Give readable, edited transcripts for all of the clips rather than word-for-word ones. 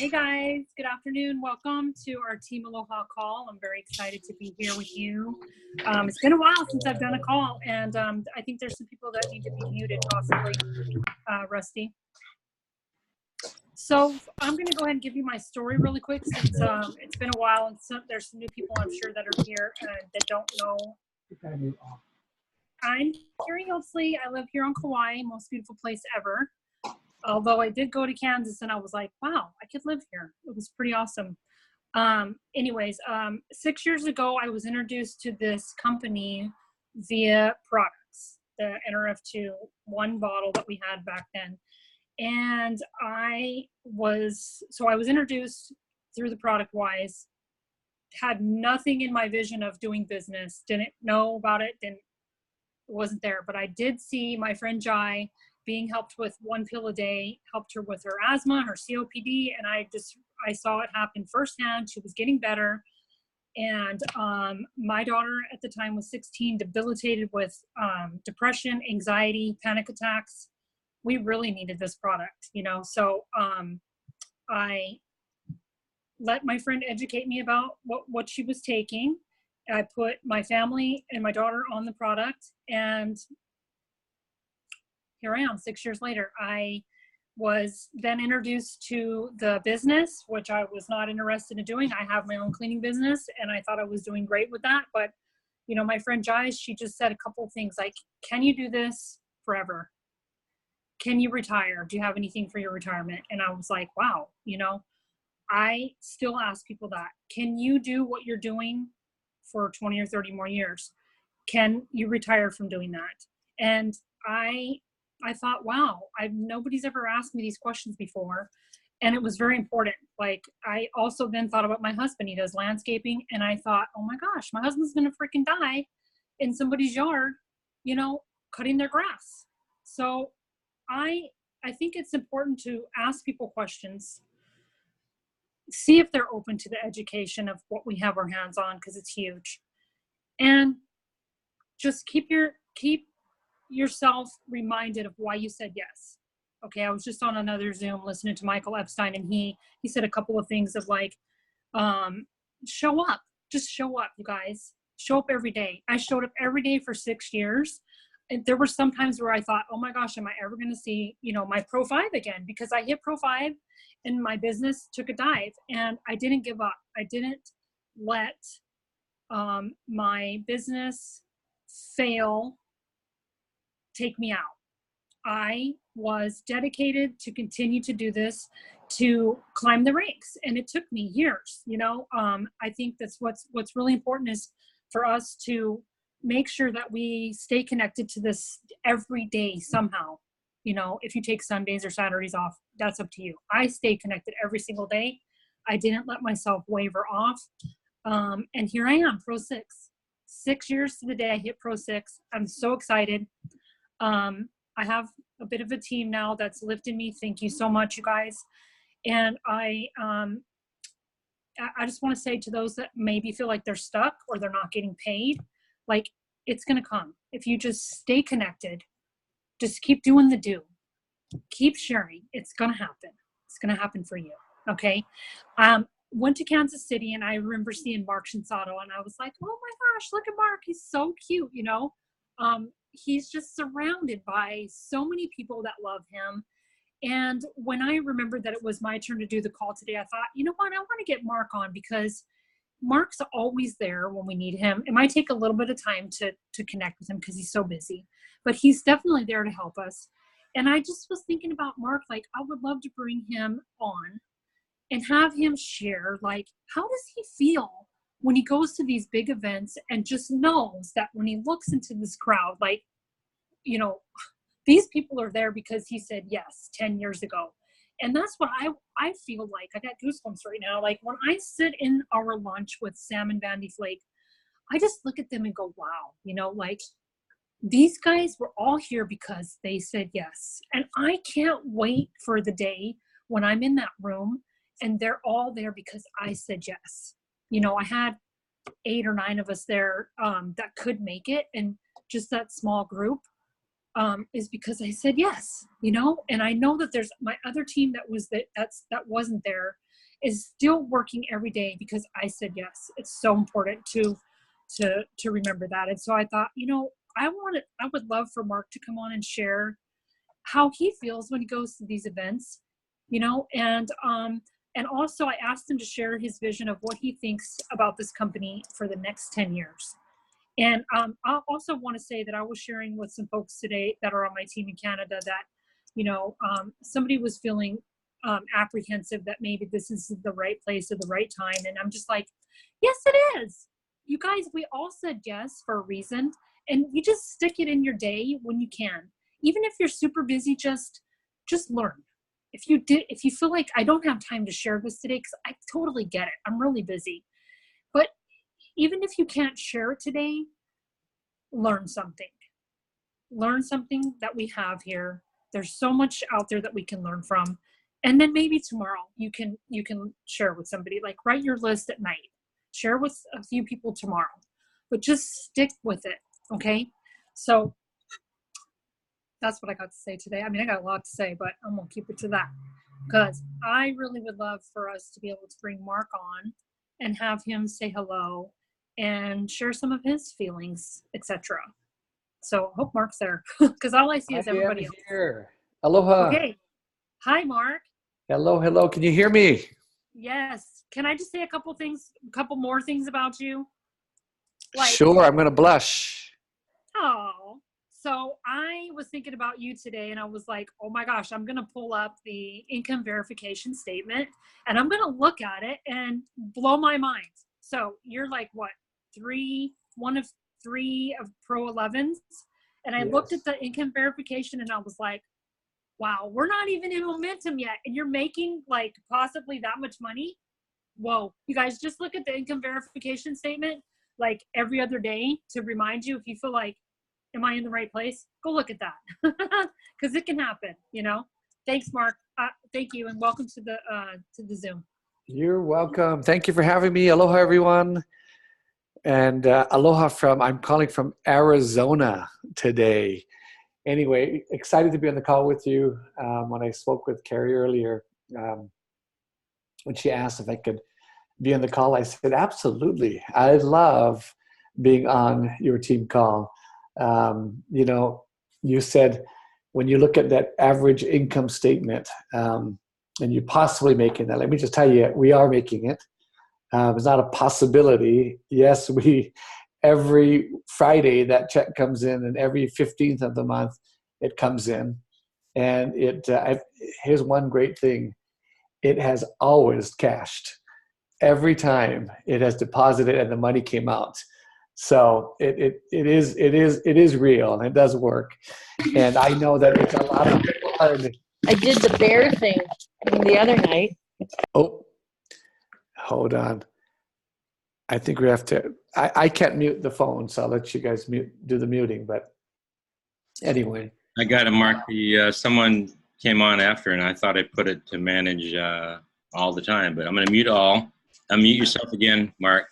Hey guys, good afternoon. Welcome to our Team Aloha call. I'm very excited to be here with you. It's been a while since I've done a call, and I think there's some people that need to be muted, possibly. Rusty. So I'm going to go ahead and give you my story really quick since it's been a while, and there's some new people I'm sure that are here that don't know. I'm Cary Hiltsley. I live here on Kauai, most beautiful place ever. Although I did go to Kansas and I was like, wow, I could live here. It was pretty awesome. 6 years ago, I was introduced to this company via products, the NRF2 one bottle that we had back then. And I was introduced through the product wise, had nothing in my vision of doing business, didn't know about it, wasn't there. But I did see my friend Jai being helped with 1 pill a day, helped her with her asthma, her COPD, and I saw it happen firsthand. She was getting better. And my daughter at the time was 16, debilitated with depression, anxiety, panic attacks. We really needed this product, so I let my friend educate me about what she was taking. I put my family and my daughter on the product, and here I am 6 years later. I was then introduced to the business, which I was not interested in doing. I have my own cleaning business and I thought I was doing great with that. But, my friend Jai, she just said a couple of things like, can you do this forever? Can you retire? Do you have anything for your retirement? And I was like, wow, I still ask people that. Can you do what you're doing for 20 or 30 more years? Can you retire from doing that? And I thought, wow, nobody's ever asked me these questions before. And it was very important. Like, I also then thought about my husband. He does landscaping. And I thought, oh my gosh, my husband's going to freaking die in somebody's yard, cutting their grass. So I think it's important to ask people questions, see if they're open to the education of what we have our hands on, because it's huge. And just keep yourself reminded of why you said yes. Okay, I was just on another Zoom listening to Michael Epstein, and he said a couple of things of like, show up. Just show up, you guys. Show up every day. I showed up every day for 6 years. And there were some times where I thought, oh my gosh, am I ever going to see, my Pro 5 again? Because I hit Pro 5 and my business took a dive, and I didn't give up. I didn't let my business fail take me out. I was dedicated to continue to do this, to climb the ranks, and it took me years. I think that's what's really important is for us to make sure that we stay connected to this every day somehow. If you take Sundays or Saturdays off, that's up to you. I stay connected every single day. I didn't let myself waver off. And here I am, Pro 6. 6 years to the day I hit Pro 6. I'm so excited. I have a bit of a team now that's lifted me. Thank you so much, you guys. And I just want to say to those that maybe feel like they're stuck or they're not getting paid, like, it's going to come. If you just stay connected, just keep doing the do, keep sharing. It's going to happen. It's going to happen for you. Okay. Went to Kansas City, and I remember seeing Marc Shinsato, and I was like, oh my gosh, look at Marc. He's so cute. He's just surrounded by so many people that love him. And when I remembered that it was my turn to do the call today, I thought, you know what? I want to get Marc on, because Marc's always there when we need him. It might take a little bit of time to connect with him because he's so busy, but he's definitely there to help us. And I just was thinking about Marc, like, I would love to bring him on and have him share, like, how does he feel when he goes to these big events and just knows that when he looks into this crowd, like, these people are there because he said yes 10 years ago. And that's what I feel like. I got goosebumps right now. Like, when I sit in our lunch with Sam and Vandy Flake, I just look at them and go, wow, like, these guys were all here because they said yes. And I can't wait for the day when I'm in that room and they're all there because I said yes. I had 8 or 9 of us there that could make it. And just that small group is because I said yes, and I know that there's my other team that wasn't there, is still working every day because I said yes. It's so important to remember that. And so I thought, I would love for Marc to come on and share how he feels when he goes to these events, and also I asked him to share his vision of what he thinks about this company for the next 10 years. And I also want to say that I was sharing with some folks today that are on my team in Canada that, somebody was feeling apprehensive that maybe this isn't the right place at the right time. And I'm just like, yes, it is. You guys, we all said yes for a reason. And you just stick it in your day when you can. Even if you're super busy, just learn. If you feel like I don't have time to share this today, because I totally get it. I'm really busy. But even if you can't share it today, learn something. Learn something that we have here. There's so much out there that we can learn from. And then maybe tomorrow you can share with somebody, like write your list at night. Share with a few people tomorrow. But just stick with it, okay? So that's what I got to say today. I mean, I got a lot to say, but I'm going to keep it to that. Because I really would love for us to be able to bring Marc on and have him say hello and share some of his feelings, etc. So I hope Marc's there, because all I see is everybody else. Here. Aloha. Okay. Hi, Marc. Hello. Can you hear me? Yes. Can I just say a couple more things about you? Sure, I'm going to blush. Oh. So I was thinking about you today, and I was like, oh my gosh, I'm going to pull up the income verification statement, and I'm going to look at it and blow my mind. So you're like, what, one of three of Pro 11s? And I looked at the income verification, and I was like, wow, we're not even in momentum yet, and you're making like possibly that much money? Whoa. You guys, just look at the income verification statement like every other day to remind you if you feel like, am I in the right place? Go look at that, because it can happen, Thanks, Marc. Thank you, and welcome to the Zoom. You're welcome. Thank you for having me. Aloha, everyone. And aloha I'm calling from Arizona today. Anyway, excited to be on the call with you. When I spoke with Cary earlier, when she asked if I could be on the call, I said, absolutely. I love being on your team call. You said when you look at that average income statement and you're possibly making that, let me just tell you, we are making it. It's not a possibility. Yes, every Friday that check comes in, and every 15th of the month it comes in. And here's one great thing. It has always cashed. Every time it has deposited and the money came out. So it is real, and it does work. And I know that it's a lot of fun. I did the bear thing the other night. Oh, hold on. I think we have to. I can't mute the phone, so I'll let you guys do the muting. But anyway, I got it, Marc. Someone came on after, and I thought I put it to manage all the time. But I'm going to mute all. Unmute yourself again, Marc.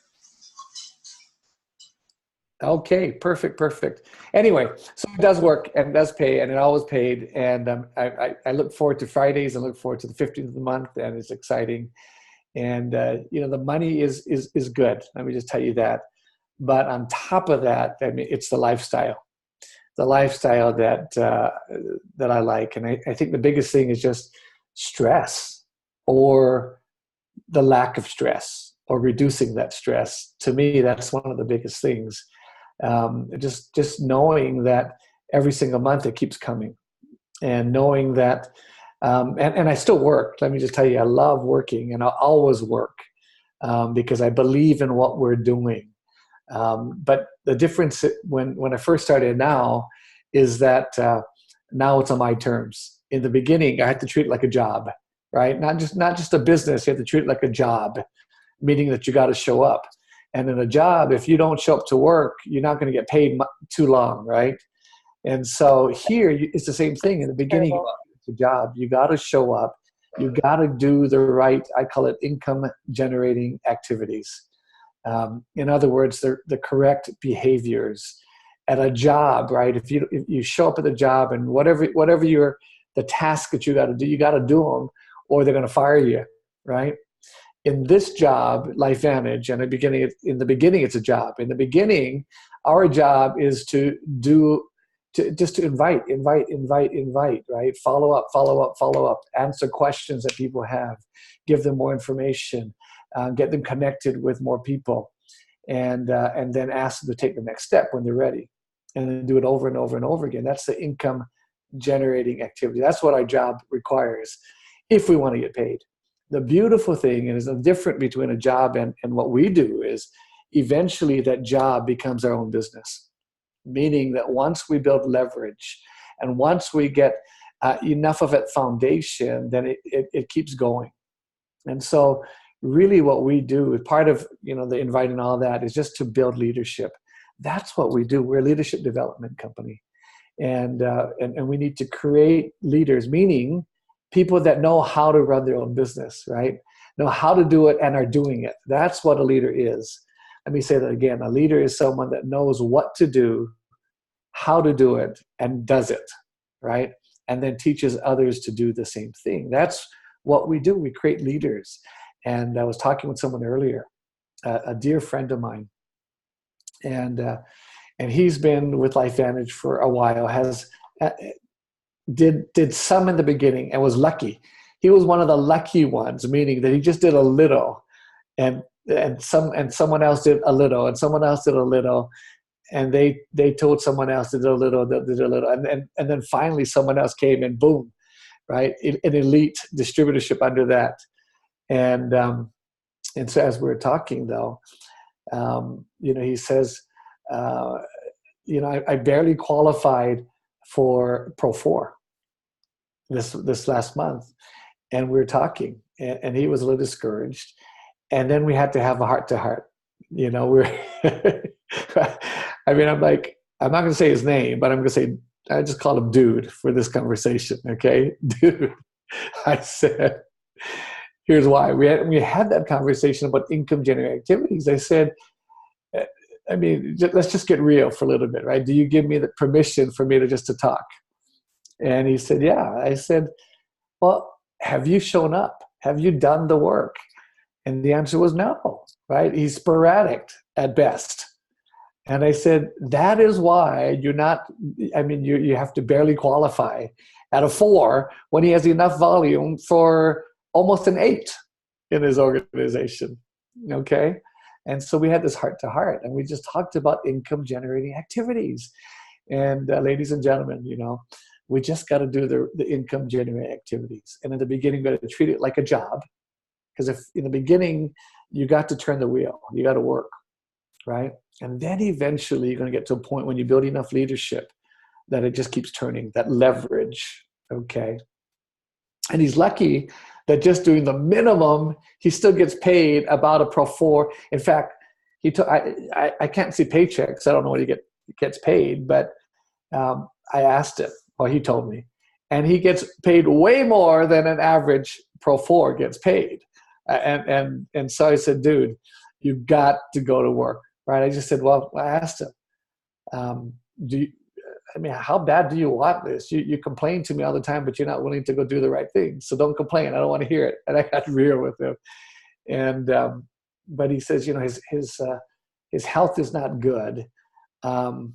Okay, perfect. Anyway, so it does work and it does pay, and it always paid. And I look forward to Fridays. I look forward to the 15th of the month, and it's exciting. And the money is good. Let me just tell you that. But on top of that, I mean, it's the lifestyle that I like. And I think the biggest thing is just stress, or the lack of stress, or reducing that stress. To me, that's one of the biggest things. Just knowing that every single month it keeps coming, and knowing that, and I still work. Let me just tell you, I love working, and I'll always work because I believe in what we're doing. But the difference when I first started now is that now it's on my terms. In the beginning, I had to treat it like a job, right? Not just a business. You have to treat it like a job, meaning that you got to show up. And in a job, if you don't show up to work, you're not going to get paid too long, right? And so here, it's the same thing. In the beginning, it's a job. You got to show up. You got to do the right, I call it income-generating activities. In other words, the correct behaviors at a job, right? If you show up at the job, and whatever the task that you got to do them, or they're going to fire you, right? in this job, LifeVantage, and in the beginning, it's a job. In the beginning, our job is to invite, right? Follow up, answer questions that people have, give them more information, get them connected with more people, and then ask them to take the next step when they're ready, and then do it over and over and over again. That's the income generating activity. That's what our job requires if we want to get paid. The beautiful thing, and is the difference between a job and what we do, is eventually that job becomes our own business. Meaning that once we build leverage and once we get enough of a foundation, then it keeps going. And so really what we do, part of the invite and all that, is just to build leadership. That's what we do. We're a leadership development company. And we need to create leaders, meaning people that know how to run their own business, right? Know how to do it and are doing it. That's what a leader is. Let me say that again. A leader is someone that knows what to do, how to do it, and does it, right? And then teaches others to do the same thing. That's what we do. We create leaders. And I was talking with someone earlier, a dear friend of mine, and he's been with LifeVantage for a while, did some in the beginning and was lucky. He was one of the lucky ones, meaning that he just did a little, and someone else did a little, and someone else did a little, and they told someone else to do a little, they did a little, and then finally someone else came and boom, right? An elite distributorship under that, and so as we were talking though, he says, I barely qualified for Pro 4 this last month, and we were talking, and he was a little discouraged, and then we had to have a heart-to-heart. I'm like, I'm not going to say his name, but I'm going to say, I just call him Dude for this conversation, okay? Dude, I said, here's why. We had that conversation about income-generating activities. I said, let's just get real for a little bit, right? Do you give me the permission for me to talk? And he said, yeah. I said, well, have you shown up? Have you done the work? And the answer was no, right? He's sporadic at best. And I said, that is why you're not, you have to barely qualify at a 4 when he has enough volume for almost an 8 in his organization, okay? And so we had this heart-to-heart, and we just talked about income-generating activities. And ladies and gentlemen, we just got to do the income-generating activities. And in the beginning, we got to treat it like a job. Because if in the beginning, you got to turn the wheel, you got to work, right? And then eventually, you're going to get to a point when you build enough leadership that it just keeps turning, that leverage, okay? And he's lucky that just doing the minimum, he still gets paid about a Pro 4. In fact, I can't see paychecks. I don't know what he gets paid, but I asked him. Well, he told me. And he gets paid way more than an average Pro 4 gets paid. And so I said, dude, you got to go to work, right? I just said, well, I asked him, how bad do you want this? You complain to me all the time, but you're not willing to go do the right thing. So don't complain. I don't want to hear it. And I got real with him. And but he says, his health is not good, and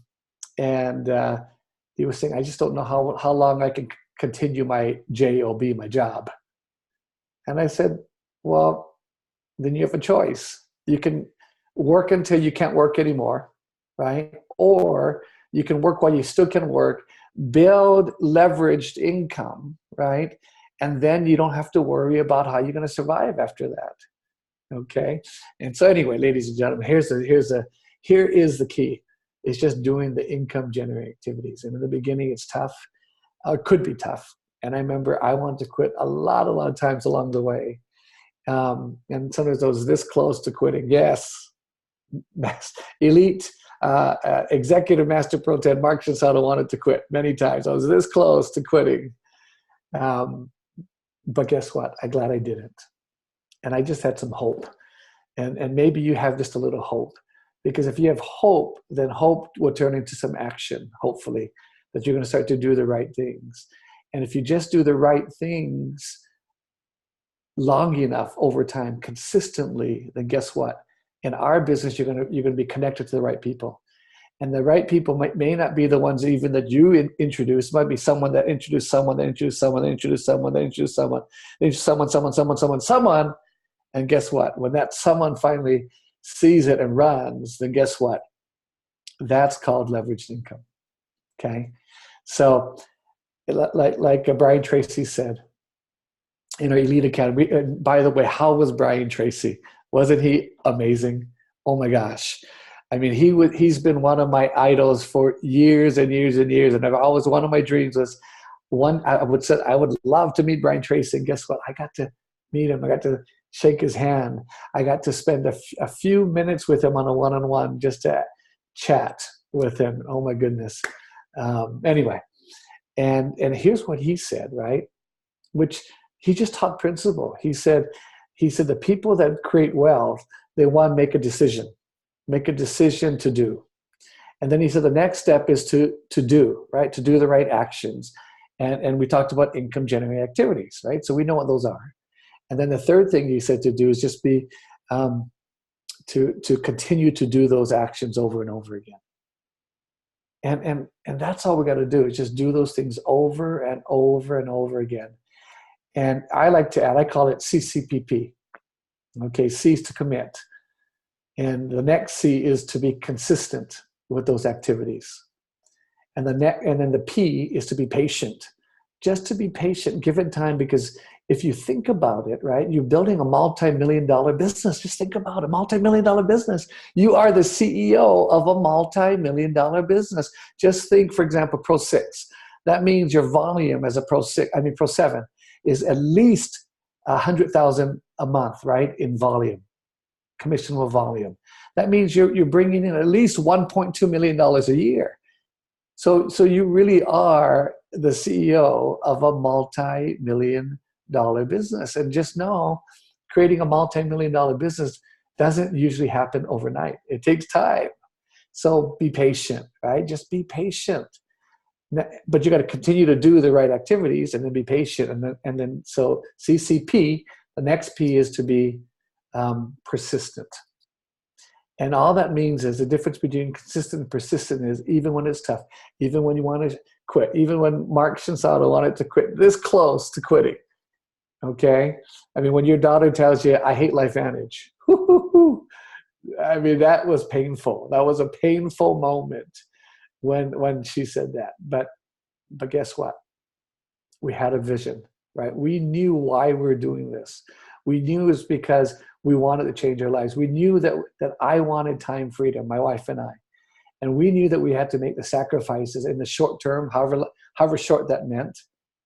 he was saying, I just don't know how long I can continue my job, my job. And I said, well, then you have a choice. You can work until you can't work anymore, right? Or you can work while you still can work, build leveraged income, right? And then you don't have to worry about how you're going to survive after that, okay? And so anyway, ladies and gentlemen, here is the key. It's just doing the income-generating activities. And in the beginning, it's tough. It could be tough. And I remember I wanted to quit a lot of times along the way. And sometimes I was this close to quitting. Yes, elite executive master pro 10 Marc Shinsato wanted to quit many times. I was this close to quitting. But guess what? I'm glad I didn't. And I just had some hope. And maybe you have just a little hope. Because if you have hope, then hope will turn into some action, hopefully, that you're going to start to do the right things. And if you just do the right things, long enough over time, consistently, then guess what? In our business, you're gonna be connected to the right people. And the right people may not be the ones even that you introduce. It might be someone that introduced someone, that introduced someone, that introduced someone, that introduced someone, that introduced someone. And guess what? When that someone finally sees it and runs, then guess what? That's called leveraged income. Okay? So like Brian Tracy said, in our Elite Academy, by the way, how was Brian Tracy? Wasn't he amazing? Oh my gosh. I mean, he's been one of my idols for years and years and years. And I've always, one of my dreams was I would love to meet Brian Tracy. And guess what? I got to meet him. I got to shake his hand. I got to spend a few minutes with him on a one-on-one just to chat with him. Oh my goodness. Anyway, and here's what he said, right? Which he just taught principle. He said the people that create wealth, they want to make a decision to do. And then he said the next step is to do, right? To do the right actions. And we talked about income generating activities, right? So we know what those are. And then the third thing he said to do is just be to continue to do those actions over and over again. And that's all we got to do, is just do those things over and over and over again. And I like to add, I call it CCPP. Okay, C is to commit. And the next C is to be consistent with those activities. And then the P is to be patient. Just to be patient, give it time, because if you think about it, right, you're building a multi-million-dollar business. Just think about a multi-million-dollar business. You are the CEO of a multi-million-dollar business. Just think, for example, Pro 6. That means your volume as a Pro 7 is at least 100,000 a month, right, in volume. Commissionable volume. That means you're bringing in at least $1.2 million a year. So you really are the CEO of a multi-million-dollar business. And just know, creating a multi-million-dollar business doesn't usually happen overnight. It takes time. So be patient, right? Just be patient. But you got to continue to do the right activities and then be patient. And then so CCP, the next P is to be persistent. And all that means is the difference between consistent and persistent is even when it's tough, even when you want to quit, even when Marc Shinsato wanted to quit, this close to quitting. Okay? I mean, when your daughter tells you, I hate LifeVantage, I mean, that was painful. That was a painful moment when she said that. But guess what? We had a vision, right? We knew why we were doing this. We knew it was because we wanted to change our lives. We knew that I wanted time freedom, my wife and I. And we knew that we had to make the sacrifices in the short term, however short that meant,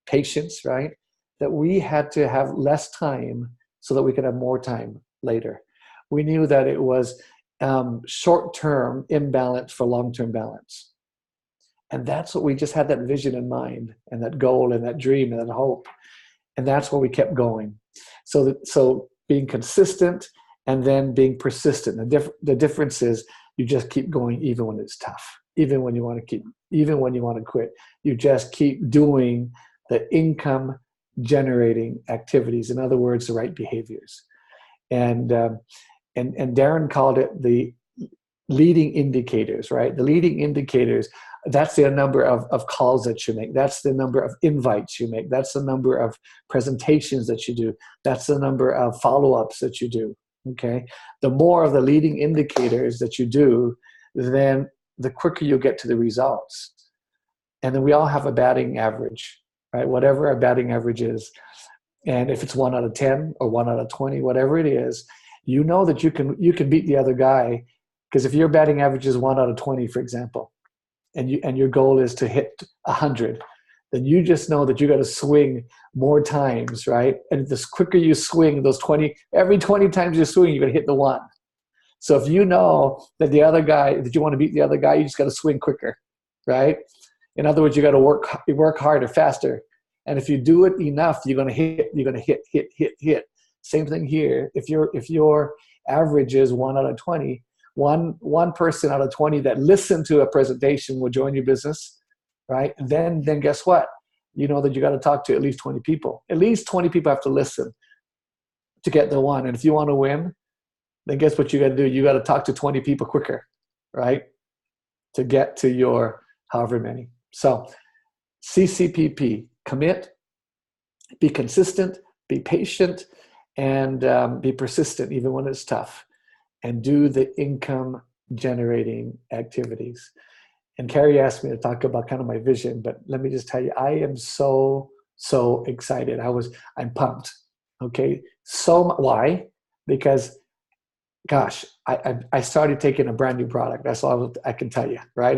patience, right? That we had to have less time so that we could have more time later. We knew that it was short-term imbalance for long-term balance. And that's what we just had, that vision in mind, and that goal and that dream and that hope. And that's where we kept going. So being consistent and then being persistent. The difference is you just keep going even when it's tough, even when you want to quit. You just keep doing the income generating activities. In other words, the right behaviors. And Darren called it the leading indicators, right? The leading indicators, that's the number of calls that you make. That's the number of invites you make. That's the number of presentations that you do. That's the number of follow-ups that you do, okay? The more of the leading indicators that you do, then the quicker you get to the results. And then we all have a batting average, right? Whatever our batting average is. And if it's 1 out of 10 or 1 out of 20, whatever it is, you know that you can beat the other guy. Because if your batting average is 1 out of 20, for example, and your goal is to hit 100, then you just know that you got to swing more times, right? And the quicker you swing those 20, every 20 times you swing, you're going to hit the 1. So if you know that the other guy, that you want to beat the other guy, you just got to swing quicker, right? In other words, you got to work harder, faster. And if you do it enough, you're going to hit. Same thing here. If your average is 1 out of 20, one person out of 20 that listened to a presentation will join your business, right? And then guess what? You know that you got to talk to at least 20 people. At least 20 people have to listen. to get the one. And if you want to win, then guess what you got to do? You got to talk to 20 people quicker, right? To get to your however many. So CCPP, commit, be consistent, be patient, and be persistent even when it's tough, and do the income generating activities. And Cary asked me to talk about kind of my vision, but let me just tell you, I am so excited. I'm pumped. Okay. Why? Because gosh, I started taking a brand new product. That's all I can tell you, right?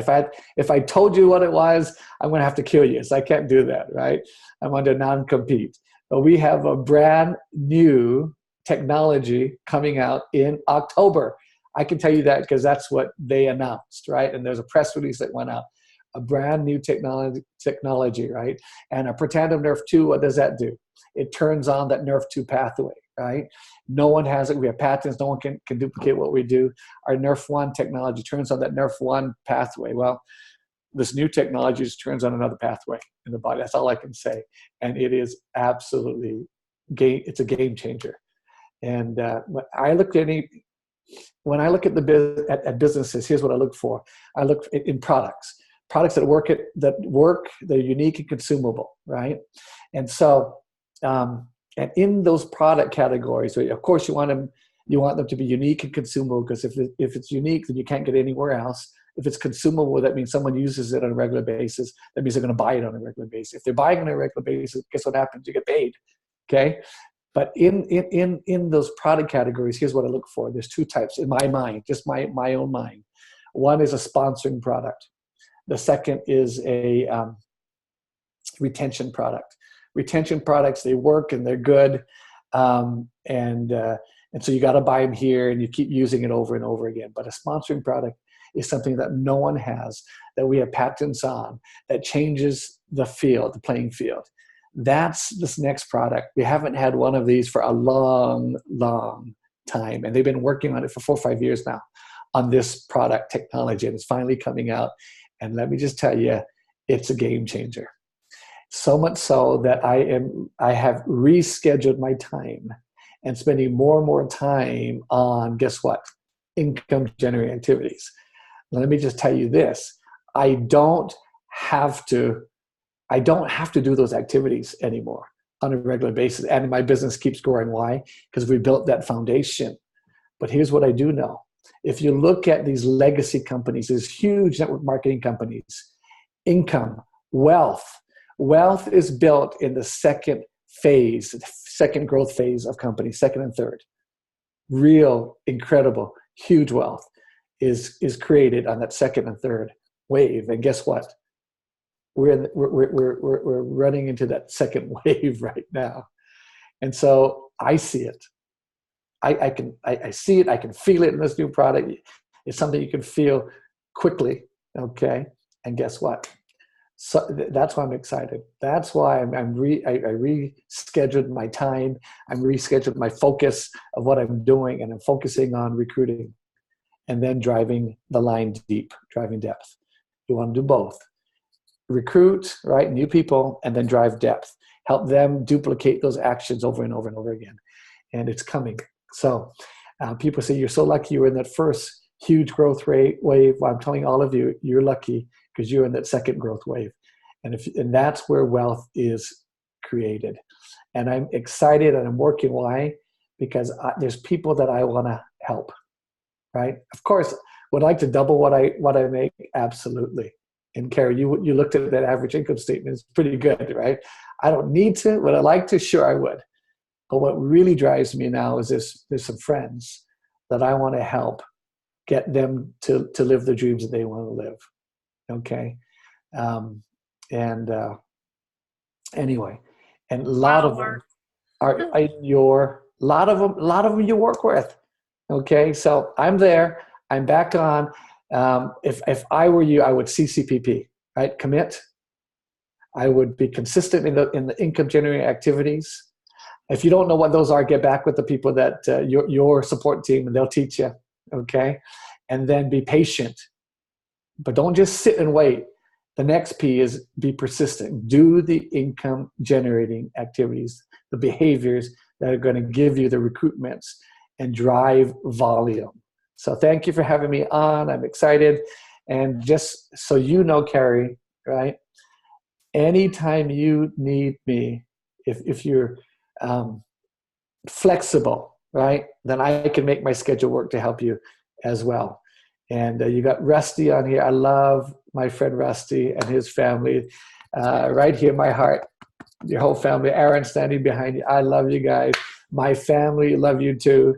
If I told you what it was, I'm going to have to kill you. So I can't do that, right? I'm under non-compete. But we have a brand new technology coming out in October. I can tell you that because that's what they announced, right? And there's a press release that went out. A brand new technology, right? And a Protandim Nerf 2, what does that do? It turns on that Nerf 2 pathway, right? No one has it. We have patents. No one can duplicate what we do. Our Nerf 1 technology turns on that Nerf 1 pathway. Well, this new technology just turns on another pathway in the body. That's all I can say. And it is absolutely it's a game changer. And when I look at at businesses, here's what I look for. I look in products that work, they're unique and consumable, right? And so, and in those product categories, of course, you want them to be unique and consumable, because if it's unique, then you can't get it anywhere else. If it's consumable, that means someone uses it on a regular basis. That means they're going to buy it on a regular basis. If they're buying on a regular basis, guess what happens? You get paid, okay? But in those product categories, here's what I look for. There's two types in my mind, just my own mind. One is a sponsoring product. The second is a retention product. Retention products, they work and they're good, and so you got to buy them here and you keep using it over and over again. But a sponsoring product is something that no one has, that we have patents on, that changes the playing field. That's this next product. We haven't had one of these for a long time, and they've been working on it for 4 or 5 years now on this product technology, and it's finally coming out. And let me just tell you, it's a game changer. So much so that I have rescheduled my time and spending more and more time on, guess what? Income generating activities. Let me just tell you this. I don't have to do those activities anymore on a regular basis. And my business keeps growing. Why? Because we built that foundation. But here's what I do know. If you look at these legacy companies, these huge network marketing companies, income, wealth is built in the second growth phase of companies, second and third. Real, incredible, huge wealth is created on that second and third wave. And guess what? We're running into that second wave right now. And so I see it. I see it. I can feel it in this new product. It's something you can feel quickly. Okay. And guess what? So that's why I'm excited. That's why I rescheduled my time. I'm rescheduled my focus of what I'm doing, and I'm focusing on recruiting and then driving the line deep, driving depth. You want to do both. Recruit, right, new people, and then drive depth. Help them duplicate those actions over and over and over again. And it's coming. So people say, you're so lucky you were in that first huge growth wave. Well, I'm telling all of you, you're lucky because you're in that second growth wave. And that's where wealth is created. And I'm excited and I'm working. Why? Because there's people that I want to help, right? Of course, would I like to double what I make? Absolutely. And Cary, you looked at that average income statement. It's pretty good, right? I don't need to. Would I like to? Sure, I would. But what really drives me now is there's some friends that I want to help get them to live the dreams that they want to live. Okay. Anyway, and a lot of them are a lot of them you work with. Okay. So I'm there. I'm back on. If I were you, I would CCPP, right? Commit. I would be consistent in the income generating activities. If you don't know what those are, get back with the people that your support team, and they'll teach you. Okay. And then be patient, but don't just sit and wait. The next P is be persistent. Do the income generating activities, the behaviors that are going to give you the recruitments and drive volume. So thank you for having me on. I'm excited. And just so you know, Cary, right? Anytime you need me, if you're flexible, right, then I can make my schedule work to help you as well. And you got Rusty on here. I love my friend Rusty and his family. Right here, my heart, your whole family. Aaron standing behind you. I love you guys. My family love you too.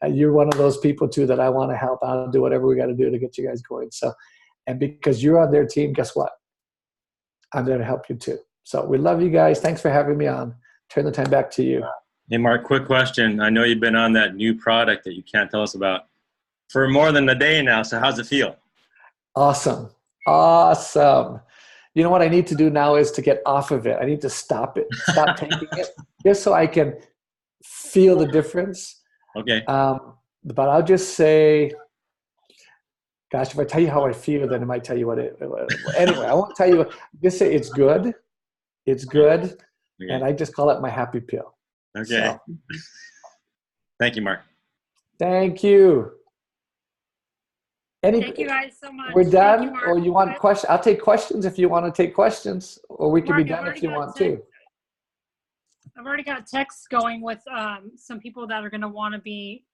You're one of those people too that I want to help. I'll do whatever we got to do to get you guys going. So, and because you're on their team, guess what? I'm there to help you too. So we love you guys. Thanks for having me on. Turn the time back to you. Hey, Marc, quick question. I know you've been on that new product that you can't tell us about for more than a day now. So how's it feel? Awesome. Awesome. You know what I need to do now is to get off of it. I need to stop it, stop taking it, just so I can feel the difference. Okay. But I'll just say, gosh, if I tell you how I feel, then I might tell you what it, anyway, I won't tell you, just say it's good. It's good. Okay. And I just call it my happy pill. Okay. So. Thank you, Marc. Thank you. Thank you guys so much. We're done, or you want questions? I'll take questions if you want to take questions, or we can be done if you want to. I've already got texts going with some people that are going to want to be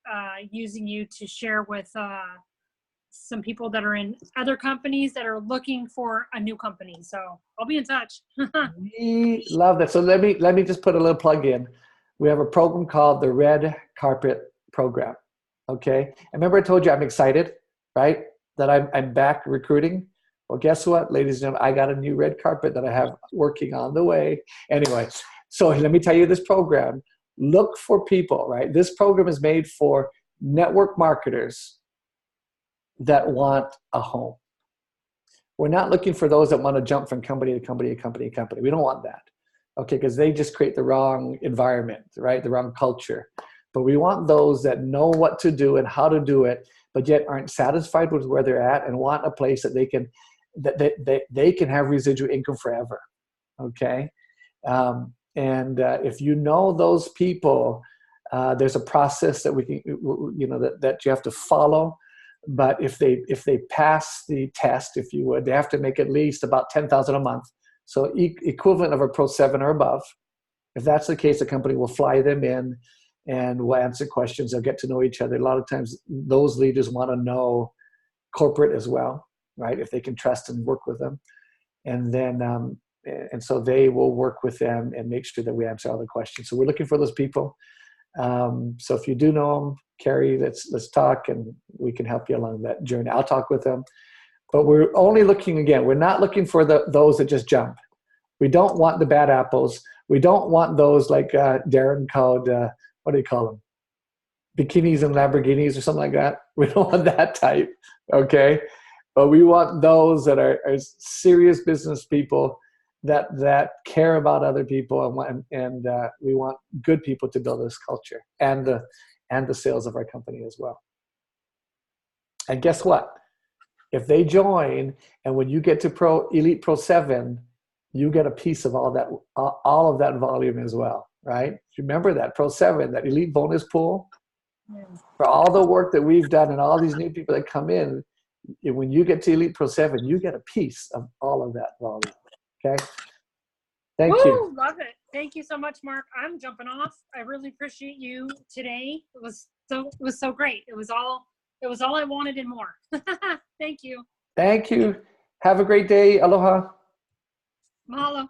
using you to share with some people that are in other companies that are looking for a new company. So I'll be in touch. We love that. So let me just put a little plug in. We have a program called the Red Carpet Program. Okay. And remember I told you I'm excited, right? That I'm back recruiting. Well, guess what, ladies and gentlemen? I got a new red carpet that I have working on the way. Anyway, so let me tell you this program. Look for people, right? This program is made for network marketers that want a home. We're not looking for those that want to jump from company to company to company to company. We don't want that, okay? Because they just create the wrong environment, right? The wrong culture. But we want those that know what to do and how to do it, but yet aren't satisfied with where they're at and want a place that they can have residual income forever, okay? If you know those people, there's a process that we can, that you have to follow. But if they pass the test, if you would, they have to make at least about $10,000 a month, so equivalent of a Pro 7 or above. If that's the case, the company will fly them in and we'll answer questions. They'll get to know each other. A lot of times, those leaders want to know corporate as well, right? If they can trust and work with them, and then and so they will work with them and make sure that we answer all the questions. So we're looking for those people. So if you do know them, Cary, let's talk and we can help you along that journey. I'll talk with them. But we're only looking, again, we're not looking for those that just jump. We don't want the bad apples. We don't want those like Darren called, what do you call them? Bikinis and Lamborghinis or something like that. We don't want that type, okay? But we want those that are serious business people that care about other people, and we want good people to build this culture and the sales of our company as well. And guess what? If they join, and when you get to Elite Pro 7, you get a piece of all of that volume as well, right? Remember that Pro 7, that Elite bonus pool, for all the work that we've done and all these new people that come in, when you get to Elite Pro 7, you get a piece of all of that volume. Okay. Thank you. Love it. Thank you so much, Marc. I'm jumping off. I really appreciate you today. It was so great. It was all I wanted and more. Thank you. Thank you. Have a great day. Aloha. Mahalo.